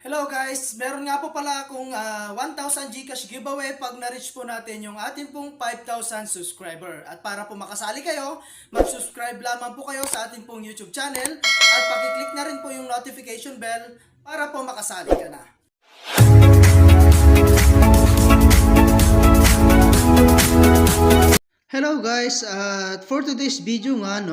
Hello guys, meron nga po pala akong 1,000 GCash giveaway pag na-reach po natin yung ating pong 5,000 subscriber. At para po makasali kayo, mag-subscribe lamang po kayo sa ating pong YouTube channel at pakiclick na rin po yung notification bell para po makasali ka na. Hello guys, for today's video nga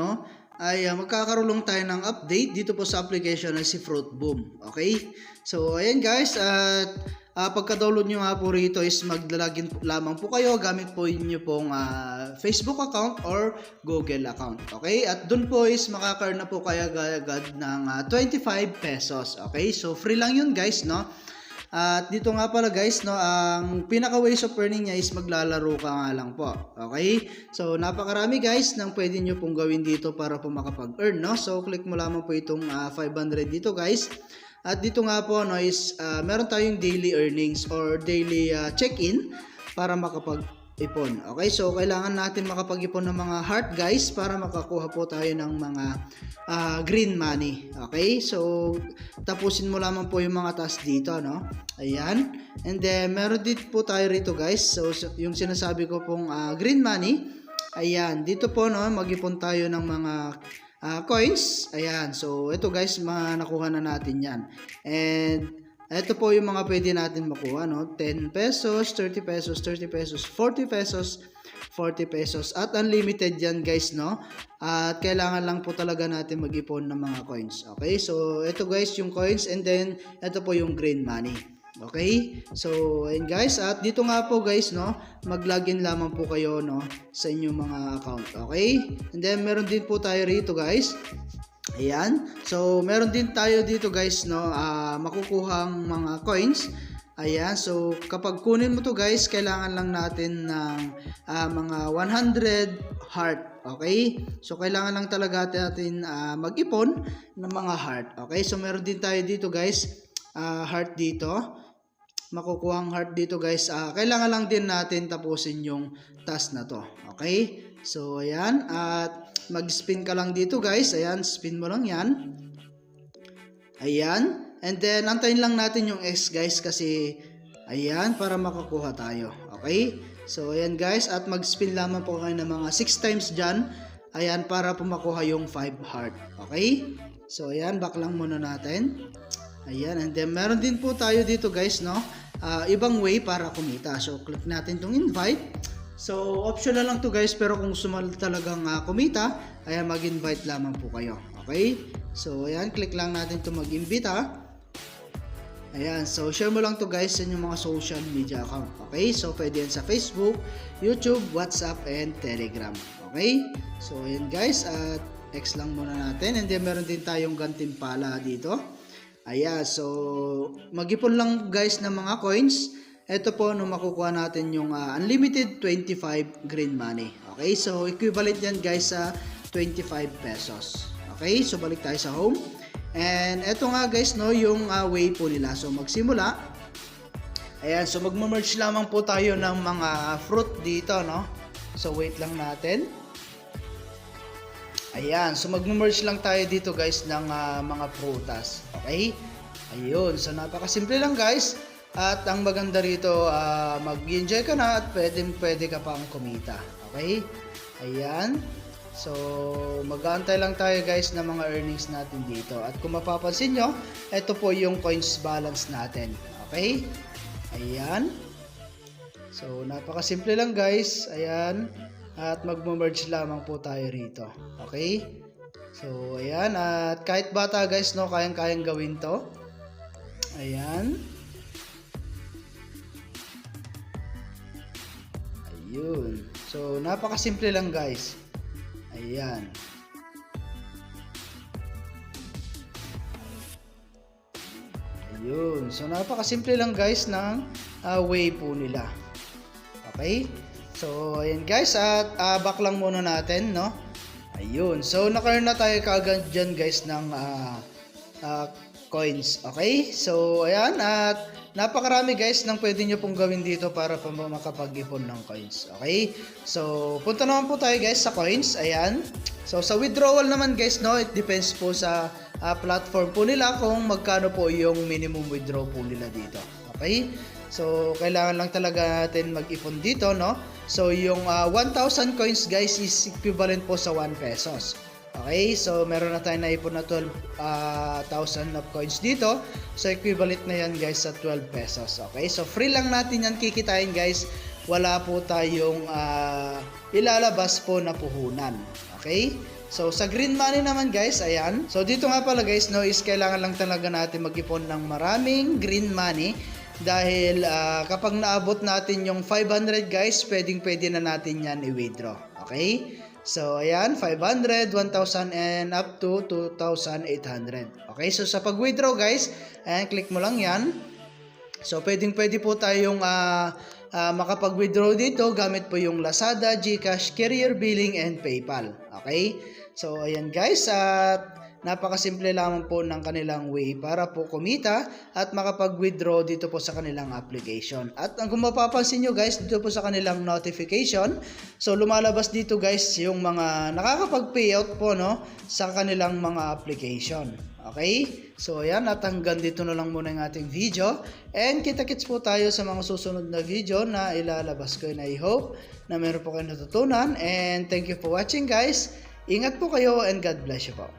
ay magkakaroon tayo ng update dito po sa application na si Fruitboom. Okay? So ayan guys, at pagka-download nyo nga po rito is maglalagin lamang po kayo gamit po inyo pong Facebook account or Google account. Okay? At dun po is makaka-earn na po kayo agad ng 25 pesos. Okay? So free lang yun guys, no? At dito nga pala guys, ang pinaka ways of earning niya is maglalaro ka nga lang po. Okay? So napakarami guys nang pwede nyo pong gawin dito para po makapag-earn, no? So click mo lamang po itong 500 dito guys. At dito nga po is meron tayong daily earnings or daily check-in para makapag-ipon. Okay? So kailangan natin makapag-ipon ng mga heart guys para makakuha po tayo ng mga green money. Okay? So tapusin mo lamang po yung mga task dito, no? Ayan. And then meron din po tayo rito guys. So yung sinasabi ko pong green money, ayan, dito po mag-ipon tayo ng mga coins. Ayan. So ito guys, nakuha na natin 'yan. And ito po yung mga pwede natin makuha, no? 10 pesos, 30 pesos, 30 pesos, 40 pesos, 40 pesos. At unlimited yan guys, no? At kailangan lang po talaga natin mag-ipon ng mga coins. Okay? So, ito guys yung coins and then ito po yung green money. Okay? So, ayun guys. At dito nga po guys, no? Mag-login lamang po kayo, no? Sa inyong mga account. Okay? And then, meron din po tayo rito guys. Ayan. So, meron din tayo dito guys, no? Makukuhang mga coins. Ayan. So, kapag kunin mo to guys, kailangan lang natin ng mga 100 heart. Okay? So, kailangan lang talaga natin mag-ipon ng mga heart. Okay? So, meron din tayo dito guys, heart dito. Makukuhang heart dito guys. Kailangan lang din natin tapusin yung task na to. Okay? So, ayan. At mag-spin ka lang dito guys. Ayan, spin mo lang yan. Ayan. And then, antayin lang natin yung X guys kasi, ayan, para makakuha tayo. Okay? So, ayan guys. At mag-spin lamang po kayo ng mga 6 times dyan. Ayan, para po makuha yung 5 heart. Okay? So, ayan, back lang muna natin. Ayan, and then, meron din po tayo dito guys, no? Ibang way para kumita. So, click natin tong invite. So, optional lang to guys, pero kung sumal talagang kumita, ayan, mag-invite lamang po kayo. Okay? So, ayan, click lang natin to mag-invita. Ayan, so share mo lang to guys sa inyong mga social media account. Okay? So, pwede yan sa Facebook, YouTube, WhatsApp, and Telegram. Okay? So, ayan guys, at X lang muna natin. And then, meron din tayong gantimpala dito. Ayan, so, mag-ipon lang guys ng mga coins. Ito po, makukuha natin yung unlimited 25 green money. Okay, so equivalent yan guys sa 25 pesos. Okay, so balik tayo sa home. And ito nga guys, yung way po nila. So magsimula. Ayan, so magma-merge lamang po tayo ng mga fruit dito, no? So wait lang natin. Ayan, so magma-merge lang tayo dito guys ng mga prutas. Okay? Ayun, so napakasimple lang guys. At ang maganda rito, mag-enjoy ka na at pwede ka pang kumita. Okay? Ayan. So, mag-aantay lang tayo guys ng mga earnings natin dito. At kung mapapansin nyo, ito po yung coins balance natin. Okay? Ayan. So, napakasimple lang guys. Ayan. At mag-merge lamang po tayo rito. Okay? So, ayan. At kahit bata guys, kayang-kayang gawin to. Ayan. Ayun. So, napakasimple lang guys. Ayan. Ayun. So, napakasimple lang guys ng way po nila. Okay? So, ayan guys. At back lang muna natin, no? Ayun. So, naka-earn na tayo kaagad dyan guys ng coins. Okay? So, ayan. At napakarami guys ng pwede nyo pong gawin dito para po makapag-ipon ng coins. Okay? So, punta naman po tayo guys sa coins. Ayan. So, sa withdrawal naman guys, it depends po sa platform po nila kung magkano po yung minimum withdraw po nila dito. Okay? So, kailangan lang talaga natin mag-ipon dito, no? So, yung 1,000 coins guys is equivalent po sa 1 pesos. Okay, so meron na tayo naipon na 12,000 of coins dito. So equivalent na yan guys sa 12 pesos. Okay, so free lang natin yan kikitain guys. Wala po tayong ilalabas po na puhunan. Okay, so sa green money naman guys, ayan. So dito nga pala guys, no, is kailangan lang talaga natin mag-ipon ng maraming green money. Dahil kapag naabot natin yung 500 guys, pwede na natin yan i-withdraw. Okay? So, ayan, 500, 1,000, and up to 2,800. Okay, so sa pag-withdraw guys, ayan, click mo lang yan. So, pwede po tayong makapag-withdraw dito gamit po yung Lazada, GCash, Carrier Billing, and PayPal. Okay, so ayan guys, napakasimple lamang po ng kanilang way para po kumita at makapag-withdraw dito po sa kanilang application. At kung mapapansin nyo guys, dito po sa kanilang notification, so lumalabas dito guys yung mga nakakapag-payout po, no, sa kanilang mga application. Okay? So ayan, at hanggang dito na lang muna yung ating video. And kita-kits po tayo sa mga susunod na video na ilalabas ko. And I hope na meron po kayo natutunan. And thank you for watching guys. Ingat po kayo and God bless you po.